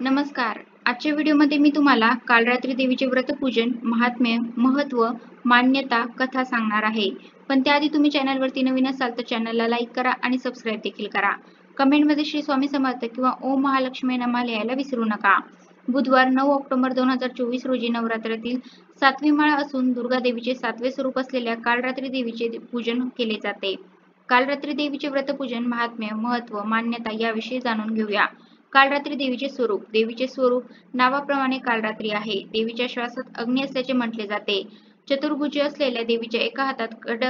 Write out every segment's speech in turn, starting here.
नमस्कार. आजच्या व्हिडिओमध्ये मी तुम्हाला काल रात्री देवीचे व्रतपूजन, महात्म्य, महत्त्व, मान्यता, कथा सांगणार आहे. पण त्याआधी तुम्ही चॅनलवरती नवीन असाल तर चॅनलला लाईक करा आणि सबस्क्राईब देखील करा. कमेंटमध्ये श्री स्वामी समर्थ किंवा ओम महालक्ष्मी नमः लिहायला विसरू नका. बुधवार 9 ऑक्टोबर 2024 रोजी नवरात्रातील 7वी माळ असून दुर्गा देवीचे 7वे स्वरूप असलेल्या काल रात्री देवीचे पूजन केले जाते. काल रात्री देवीचे व्रतपूजन, महात्म्य, महत्त्व, मान्यता याविषयी जाणून घेऊया. काल रात्री देवीचे स्वरूप. देवीचे स्वरूप नावाप्रमाणे काल रात्री आहे. देवीच्या श्वासात अग्नी असल्याचे म्हटले जाते. चतुर्भुज असलेल्या देवीच्या एका हातात खड्ग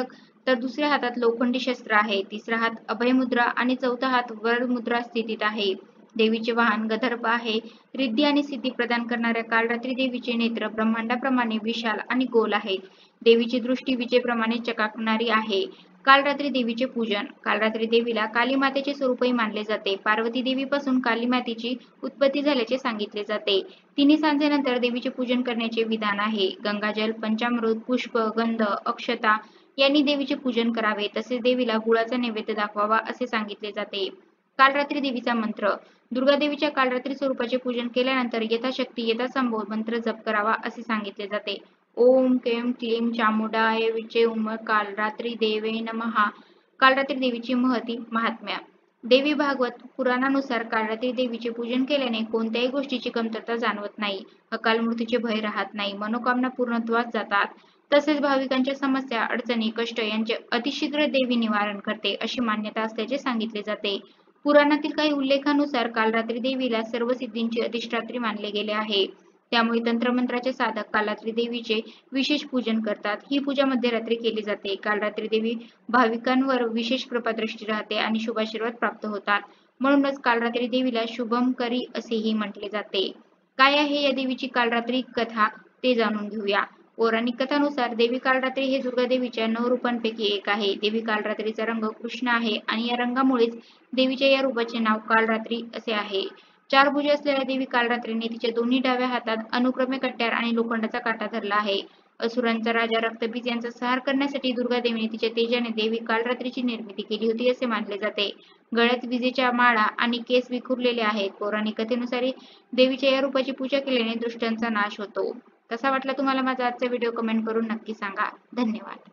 तर दुसऱ्या हातात लोखंडी शस्त्र आहे. तिसरा हात अभयमुद्रा आणि चौथा हात वरमुद्रा स्थितीत आहे. देवीचे वाहन गंधर्प आहे. रिद्धी आणि सिद्धी प्रदान करणाऱ्या काल रात्री देवीचे नेत्र ब्रह्मांडाप्रमाणे विशाल आणि गोल आहेत. देवीची दृष्टी विजेप्रमाणे चकाकणारी आहे. काल रात्री देवीचे पूजन. काल रात्री देवीला काली मातेचे स्वरूपही मानले जाते. पार्वती देवीपासून काली मातेची उत्पत्ती झाल्याचे सांगितले जाते. तिन्ही सांजेनंतर देवीचे पूजन करण्याचे विधान आहे. गंगाजल, पंचामृत, पुष्प, गंध, अक्षता यांनी देवीचे पूजन करावे. तसेच देवीला गुळाचा नैवेद्य दाखवावा असे सांगितले जाते. काल रात्री देवीचा मंत्र. दुर्गा देवीच्या काल रात्री स्वरूपाचे पूजन केल्यानंतर यथाशक्ती यथासंभव मंत्र जप करावा असे सांगितले जाते. ओम क्लीं क्लीं चामुंडाय विचे उम काल रात्री देवे नमः. काल रात्री देवीची महती, महात्म्य. देवी भागवत पुराणानुसार काल रात्री देवीचे पूजन केल्याने कोणत्याही गोष्टीची कमतरता जाणवत नाही. अकाल मृत्यूचे भय राहत नाही. मनोकामना पूर्णत्वास जातात. तसेच भाविकांच्या समस्या, अडचणी, कष्ट यांचे अतिशीघ्र देवी निवारण करते अशी मान्यता असल्याचे सांगितले जाते. पुराणातील काही उल्लेखानुसार काल रात्री देवीला सर्व सिद्धींची अधिष्ठात्री मानले गेले आहे. त्यामुळे तंत्रमंत्राचे साधक काल रात्री देवीचे विशेष पूजन करतात. ही पूजा मध्यरात्री केली जाते. काल रात्री देवी भाविकांवर विशेष कृपादृष्टी राहते आणि शुभाशीर्वाद प्राप्त होतात. म्हणूनच काल रात्री देवीला शुभंकरी असेही म्हटले जाते. काय आहे या देवीची काल रात्री कथा ते जाणून घेऊया. पौराणिक कथानुसार देवी काल रात्री हे दुर्गा देवीच्या 9 रूपांपैकी एक आहे. देवी काल रात्रीचा रंग कृष्ण आहे आणि या रंगामुळेच देवीच्या या रूपाचे नाव काल रात्री असे आहे. चार भुजे असलेल्या देवी काल रात्रीने तिच्या दोन्ही डाव्या हातात अनुक्रमे कट्यार आणि लोखंडाचा काटा धरला आहे. असुरांचा राजा रक्तबीज यांचा संहार करण्यासाठी दुर्गा देवीने तिच्या तेजाने देवी काल रात्रीची निर्मिती केली होती असे मानले जाते. गळ्यात विजेच्या माळा आणि केस विखुरलेले आहेत. पौराणिक कथेनुसार देवीच्या या रूपाची पूजा केल्याने दुष्टांचा नाश होतो. कसा वाटला तुम्हाला माझा आजचा व्हिडिओ कमेंट करून नक्की सांगा. धन्यवाद.